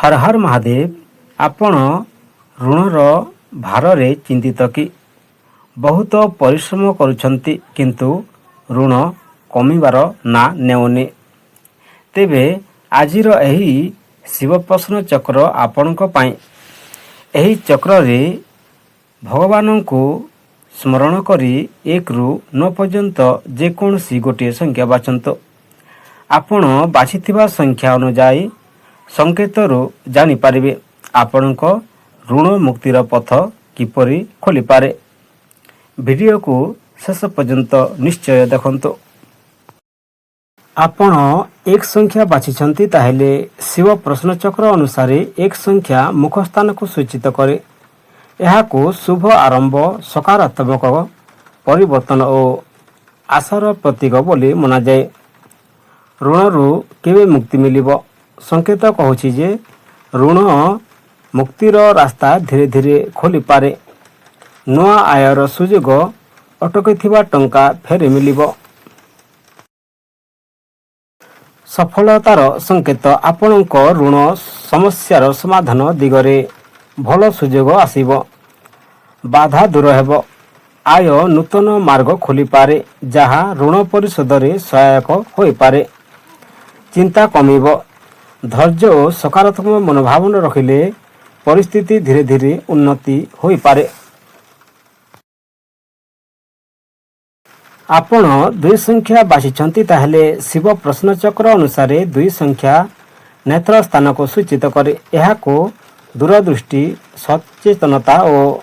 हर हर महादेव। आपण ऋणर भारे चिंतित कि बहुत परिश्रम करुछंती किंतु ऋण कमिबार ना नेउनी। तेबे आजिर एही शिव प्रश्न चक्र आपणक पाई। एही चक्र रे भगवान को स्मरण करी 1 ରୁ 9 पर्यंत जेकोसी गोटे संख्या बाछंतो। आपण बाछिथिबा संख्या अनुसार संकेतरू जानिपारे आपणक ऋण मुक्तिर पथ किपरि खोली पारे। वीडियो को शेष पर्यंत निश्चय देखंतु। आपण एक संख्या बाछिछंती ताहेले शिव प्रश्न चक्र अनुसार एक संख्या मुख स्थान को सूचित करे। यह को शुभ आरंभ, सकारात्मक परिवर्तन और आशार प्रतीक बोली मना जाए। ऋणरू केवे मुक्ति मिलिबो? संकेत कहूछि जे ऋण मुक्तिर रास्ता धीरे धीरे खोली पारे। नुआ आयर सुजोग अटकिथिबा टंका फेरे मिलिबो। सफलतार संकेत आपणक ऋण समस्यार समाधान दिगरे भल सुजोग आसीबो। बाधा दूर हेबो। आय नूतन मार्ग खोली पारे जहा ऋण परिशोध रे सहायक होई पारे। चिंता कमिबो। धैर्य और सकारात्मक मनोभावन रखिले परिस्थिति धीरे धीरे उन्नति होई पारे। आपण 2 संख्या बाछिछंती ताहेले शिव प्रश्न चक्र अनुसार 2 संख्या नेत्र स्थान को सूचित करे। यह को दूरदृष्टि, सचेतनता और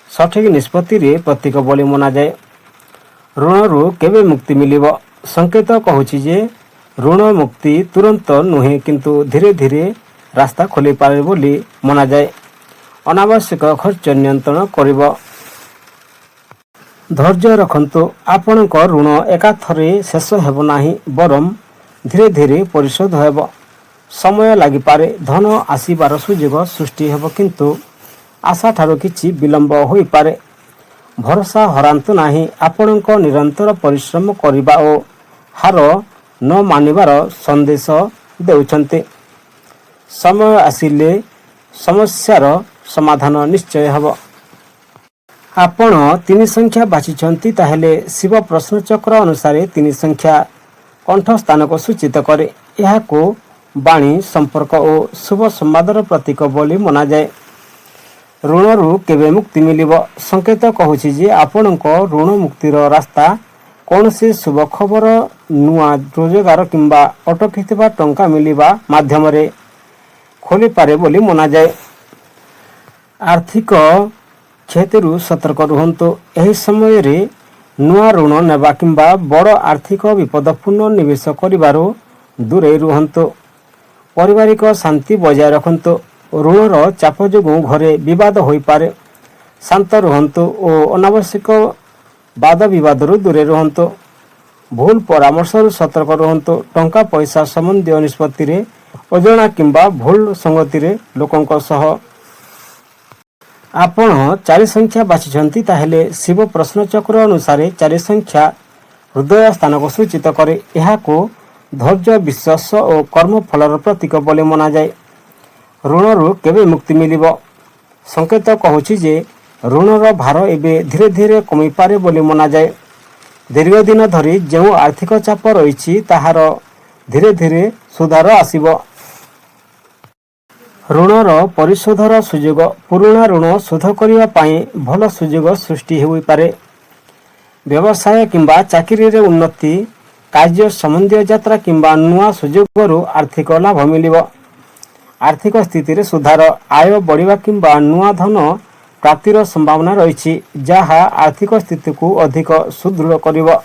सठिक निष्पत्ति रे प्रतीक बोली मना जाए। ऋणरू केवे मुक्ति मिलिबो? संकेत कहूछि जे ऋण मुक्ति तुरंत नुहे किंतु धीरे धीरे रास्ता खोली पारे बोली मना जाए। अनावश्यक खर्च नियंत्रण करिबो। धैर्य रखंतु। आपणक ऋण एकाथरे शेष हेबो नाही, बरम धीरे धीरे परिशोध हेबो। समय लागि पारे। धन आसीबार सुजोग सृष्टि हेबो किंतु आशा ठारो किछि विलंब होई पारे। भरोसा हरांतु नाही। आपणक निरंतर परिश्रम करिबा ओ हार न मानिबार संदेश देउछन्ते। समय आसिले समस्यार समाधान निश्चय हेबो। आपण 3 संख्या बाछिछंती ताहेले शिव प्रश्न चक्र अनुसार 3 संख्या कंठ स्थान को सूचित करे। यह को वाणी, संपर्क और शुभ संवादर प्रतीक बोली मना जाए। ऋणरू केवे मुक्ति मिलिबो? संकेत कहूछि जे आपणक ऋण मुक्तिर रास्ता कौन से शुभ खबर, नुआ रोजगार किंबा अटकिथिबा टंका मिलिबा माध्यम रे खोली पारे बोली मना जाए। आर्थिक क्षतिरू सतर्क रुहंतु। एही समय रे नुआ ऋण नेबा किंबा बड़ आर्थिक विपदपूर्ण निवेश करिबारो दूरे रुहंतु। पारिवारिक शांति बजाय रखंतु। ऋणर चाप जोगु घरे विवाद होई पारे। शांत रुहंतु और अनावश्यक वाद विवादरू दूरे रुहंतु। भूल परामर्शरू सतर्क रुहंतु। टंका पैसा संबंधी निष्पत्ति रे अजणा किंबा भूल संगति रे लोकंक सह। आपण 4 संख्या बाछिछंती ताहेले शिव प्रश्न चक्र अनुसार 4 संख्या हृदय स्थान को सूचित करे। यह को धैर्य, विश्वास और कर्म फलर प्रतीक बोली मना जाए। ऋणरू केवे मुक्ति मिलिबो? संकेत कहूछि जे ऋणर भार एबे धीरे धीरे कमी पारे बोली मना जाए। दीर्घ दिन धरी जो आर्थिक चाप रही ताहार धीरे धीरे सुधार आसिबो। ऋणर परिशोधर सुजोग। पुराना ऋण शोध करिबा पई भल सुजोग सृष्टि होई पारे। व्यवसाय किंबा चाकरी रे उन्नति, कार्य संबंधी यात्रा किंबा नुआ सुजोगरू आर्थिक लाभ मिलिबो। आर्थिक स्थिति रे सुधार, आय बढ़िबा किंबा नुआ धन प्राप्तिर संभावना रही जहा आर्थिक स्थिति को अधिक सुदृढ़ करिबो।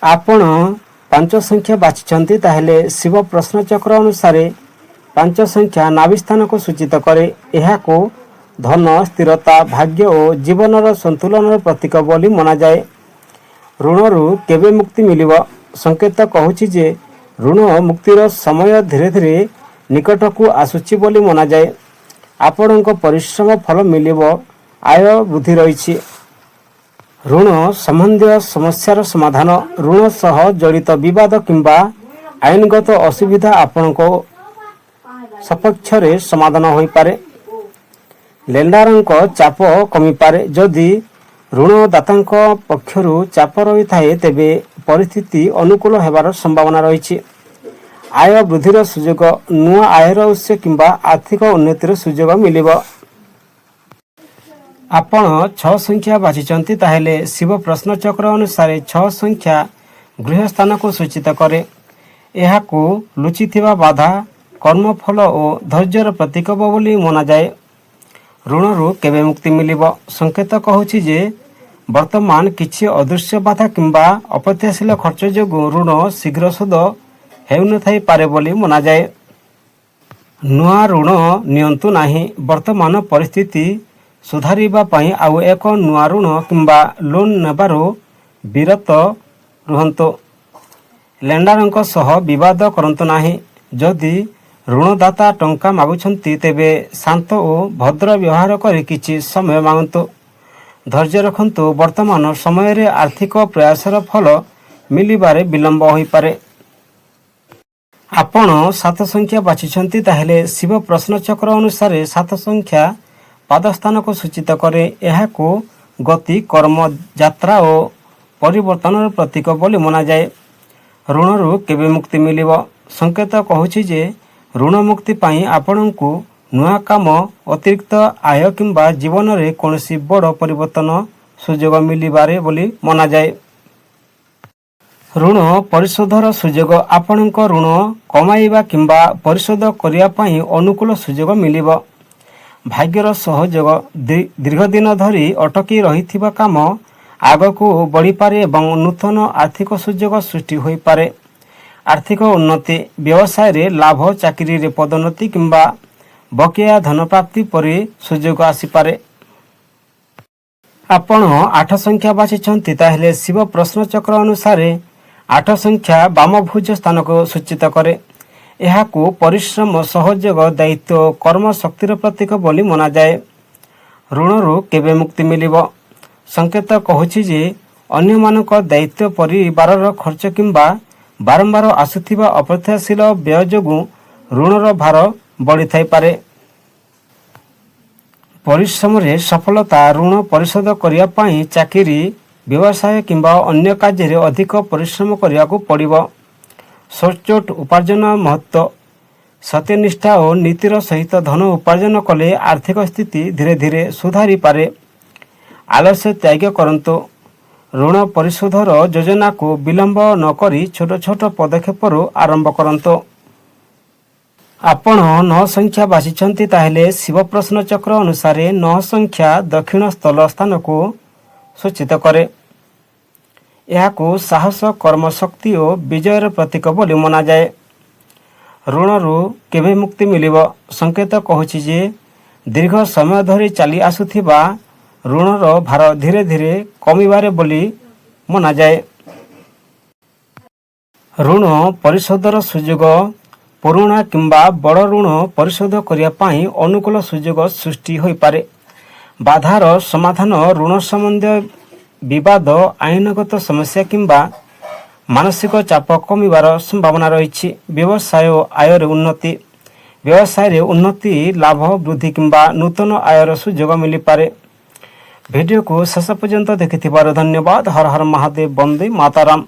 आपण 5 संख्या बाछिछंती ताहेले शिव प्रश्न चक्र अनुसार 5 संख्या नाभि स्थान को सूचित करे। यह को धन, स्थिरता, भाग्य और जीवनर संतुलन प्रतीक बोली मना जाए। ऋणरू केवे मुक्ति मिलिबो? संकेत कहूछि जे ऋण मुक्तिर समय धीरे धीरे निकट को आसुची बोली मना जाए। आपणक परिश्रम फल मिलिबो। आय वृद्धि रही। ऋण संबंधी समस्यार समाधान, ऋण सह जड़ित विवाद किंबा आईनगत असुविधा आपणक ସପକ୍ଷରେ ସମାଧାନ ହୋଇପାରେ। ଲେଣ୍ଡାରଙ୍କ ଚାପ କମିପାରେ। ଯଦି ଋଣଦାତାଙ୍କ ପକ୍ଷରୁ ଚାପ ରହିଥାଏ ତେବେ ପରିସ୍ଥିତି ଅନୁକୂଳ ହେବାର ସମ୍ଭାବନା ରହିଛି। ଆୟ ବୃଦ୍ଧିର ସୁଯୋଗ, ନୂଆ ଆୟର ଉତ୍ସ କିମ୍ବା ଆର୍ଥିକ ଉନ୍ନତିର ସୁଯୋଗ ମିଳିବ। ଆପଣ 6 ସଂଖ୍ୟା ବାଛିଛନ୍ତି, ତାହେଲେ ଶିବ ପ୍ରଶ୍ନଚକ୍ର ଅନୁସାରେ 6 ସଂଖ୍ୟା ଗୃହସ୍ଥାନକୁ ସୂଚିତ କରେ। ଏହାକୁ ଲୁଚିଥିବା ବାଧା, କର୍ମଫଳ ଓ ଧୈର୍ଯ୍ୟର ପ୍ରତୀକ ବୋଲି ମନାଯାଏ। ଋଣରୁ କେବେ ମୁକ୍ତି ମିଳିବ? ସଂକେତ କହୁଛି ଯେ ବର୍ତ୍ତମାନ କିଛି ଅଦୃଶ୍ୟ ବାଧା କିମ୍ବା ଅପ୍ରତ୍ୟାଶିତ ଖର୍ଚ୍ଚ ଯୋଗୁଁ ଋଣ ଶୀଘ୍ର ଶୋଧ ହେଉନଥାଇପାରେ ବୋଲି ମନାଯାଏ। ନୂଆ ଋଣ ନିଅନ୍ତୁ ନାହିଁ। ବର୍ତ୍ତମାନ ପରିସ୍ଥିତି ସୁଧାରିବା ପାଇଁ ଆଉ ଏକ ନୂଆ ଋଣ କିମ୍ବା ଲୋନ୍ ନେବାରୁ ବିରତ ରୁହନ୍ତୁ। ଲେଣ୍ଡାରଙ୍କ ସହ ବିବାଦ କରନ୍ତୁ ନାହିଁ। ଯଦି ଋଣଦାତା ଟଙ୍କା ମାଗୁଛନ୍ତି ତେବେ ଶାନ୍ତ ଓ ଭଦ୍ର ବ୍ୟବହାର କରି କିଛି ସମୟ ମାଗନ୍ତୁ। ଧୈର୍ଯ୍ୟ ରଖନ୍ତୁ। ବର୍ତ୍ତମାନ ସମୟରେ ଆର୍ଥିକ ପ୍ରୟାସର ଫଳ ମିଳିବାରେ ବିଳମ୍ବ ହୋଇପାରେ। ଆପଣ 7 ସଂଖ୍ୟା ବାଛିଛନ୍ତି, ତାହେଲେ ଶିବ ପ୍ରଶ୍ନଚକ୍ର ଅନୁସାରେ 7 ସଂଖ୍ୟା ପାଦସ୍ଥାନକୁ ସୂଚିତ କରେ। ଏହାକୁ ଗତି, କର୍ମ, ଯାତ୍ରା ଓ ପରିବର୍ତ୍ତନର ପ୍ରତୀକ ବୋଲି ମନାଯାଏ। ଋଣରୁ କେବେ ମୁକ୍ତି ମିଳିବ? ସଂକେତ କହୁଛି ଯେ ଋଣ ମୁକ୍ତି ପାଇଁ ଆପଣଙ୍କୁ ନୂଆ କାମ, ଅତିରିକ୍ତ ଆୟ କିମ୍ବା ଜୀବନରେ କୌଣସି ବଡ଼ ପରିବର୍ତ୍ତନ ସୁଯୋଗ ମିଳିପାରେ ବୋଲି ମନାଯାଏ। ଋଣ ପରିଶୋଧର ସୁଯୋଗ, ଆପଣଙ୍କ ଋଣ କମାଇବା କିମ୍ବା ପରିଶୋଧ କରିବା ପାଇଁ ଅନୁକୂଳ ସୁଯୋଗ ମିଳିବ। ଭାଗ୍ୟର ସହଯୋଗ, ଦୀର୍ଘଦିନ ଧରି ଅଟକି ରହିଥିବା କାମ ଆଗକୁ ବଢ଼ିପାରେ ଏବଂ ନୂତନ ଆର୍ଥିକ ସୁଯୋଗ ସୃଷ୍ଟି ହୋଇପାରେ। ଆର୍ଥିକ ଉନ୍ନତି, ବ୍ୟବସାୟରେ ଲାଭ, ଚାକିରିରେ ପଦୋନ୍ନତି କିମ୍ବା ବକେୟା ଧନ ପ୍ରାପ୍ତି ପରି ସୁଯୋଗ ଆସିପାରେ। ଆପଣ 8 ସଂଖ୍ୟା ବାଛିଛନ୍ତି, ତାହେଲେ ଶିବ ପ୍ରଶ୍ନଚକ୍ର ଅନୁସାରେ 8 ସଂଖ୍ୟା ବାମଭୁଜ ସ୍ଥାନକୁ ସୂଚିତ କରେ। ଏହାକୁ ପରିଶ୍ରମ, ସହଯୋଗ, ଦାୟିତ୍ୱ ଓ କର୍ମ ଶକ୍ତିର ପ୍ରତୀକ ବୋଲି ମନାଯାଏ। ଋଣରୁ କେବେ ମୁକ୍ତି ମିଳିବ? ସଂକେତ କହୁଛି ଯେ ଅନ୍ୟମାନଙ୍କ ଦାୟିତ୍ୱ, ପରିବାରର ଖର୍ଚ୍ଚ କିମ୍ବା ବାରମ୍ବାର ଆସୁଥିବା ଅପ୍ରତ୍ୟାଶିତ ବ୍ୟୟ ଯୋଗୁଁ ଋଣର ଭାର ବଢ଼ିଥାଇପାରେ। ପରିଶ୍ରମରେ ସଫଳତା, ଋଣ ପରିଶୋଧ କରିବା ପାଇଁ ଚାକିରି, ବ୍ୟବସାୟ କିମ୍ବା ଅନ୍ୟ କାର୍ଯ୍ୟରେ ଅଧିକ ପରିଶ୍ରମ କରିବାକୁ ପଡ଼ିବ। ସଚ୍ଚୋଟ ଉପାର୍ଜନ ମହତ୍ତ୍ୱ, ସତ୍ୟନିଷ୍ଠା ଓ ନୀତିର ସହିତ ଧନ ଉପାର୍ଜନ କଲେ ଆର୍ଥିକ ସ୍ଥିତି ଧୀରେ ଧୀରେ ସୁଧାରିପାରେ। ଆଳସ୍ୟ ତ୍ୟାଗ କରନ୍ତୁ। ଋଣ ପରିଶୋଧର ଯୋଜନାକୁ ବିଳମ୍ବ ନ କରି ଛୋଟ ଛୋଟ ପଦକ୍ଷେପରୁ ଆରମ୍ଭ କରନ୍ତୁ। ଆପଣ 9 ସଂଖ୍ୟା ବାଛିଛନ୍ତି, ତାହେଲେ ଶିବ ପ୍ରଶ୍ନଚକ୍ର ଅନୁସାରେ 9 ସଂଖ୍ୟା ଦକ୍ଷିଣ ସ୍ଥଳ ସ୍ଥାନକୁ ସୂଚିତ କରେ। ଏହାକୁ ସାହସ, କର୍ମଶକ୍ତି ଓ ବିଜୟର ପ୍ରତୀକ ବୋଲି ମନାଯାଏ। ଋଣରୁ କେବେ ମୁକ୍ତି ମିଳିବ? ସଂକେତ କହୁଛି ଯେ ଦୀର୍ଘ ସମୟ ଧରି ଚାଲି ଆସୁଥିବା ଋଣର ଭାର ଧୀରେ ଧୀରେ କମିବାରେ ବୋଲି ମନାଯାଏ। ଋଣ ପରିଶୋଧର ସୁଯୋଗ, ପୁରୁଣା କିମ୍ବା ବଡ଼ ଋଣ ପରିଶୋଧ କରିବା ପାଇଁ ଅନୁକୂଳ ସୁଯୋଗ ସୃଷ୍ଟି ହୋଇପାରେ। ବାଧାର ସମାଧାନ, ଋଣ ସମ୍ବନ୍ଧୀୟ ବିବାଦ, ଆଇନଗତ ସମସ୍ୟା କିମ୍ବା ମାନସିକ ଚାପ କମିବାର ସମ୍ଭାବନା ରହିଛି। ବ୍ୟବସାୟ ଓ ଆୟରେ ଉନ୍ନତି, ବ୍ୟବସାୟରେ ଉନ୍ନତି, ଲାଭ ବୃଦ୍ଧି କିମ୍ବା ନୂତନ ଆୟର ସୁଯୋଗ ମିଳିପାରେ। ଭିଡ଼ିଓକୁ ଶେଷ ପର୍ଯ୍ୟନ୍ତ ଦେଖିଥିବାରୁ ଧନ୍ୟବାଦ। ହର ହର ମହାଦେବ, ବନ୍ଦେ ମାତରମ୍।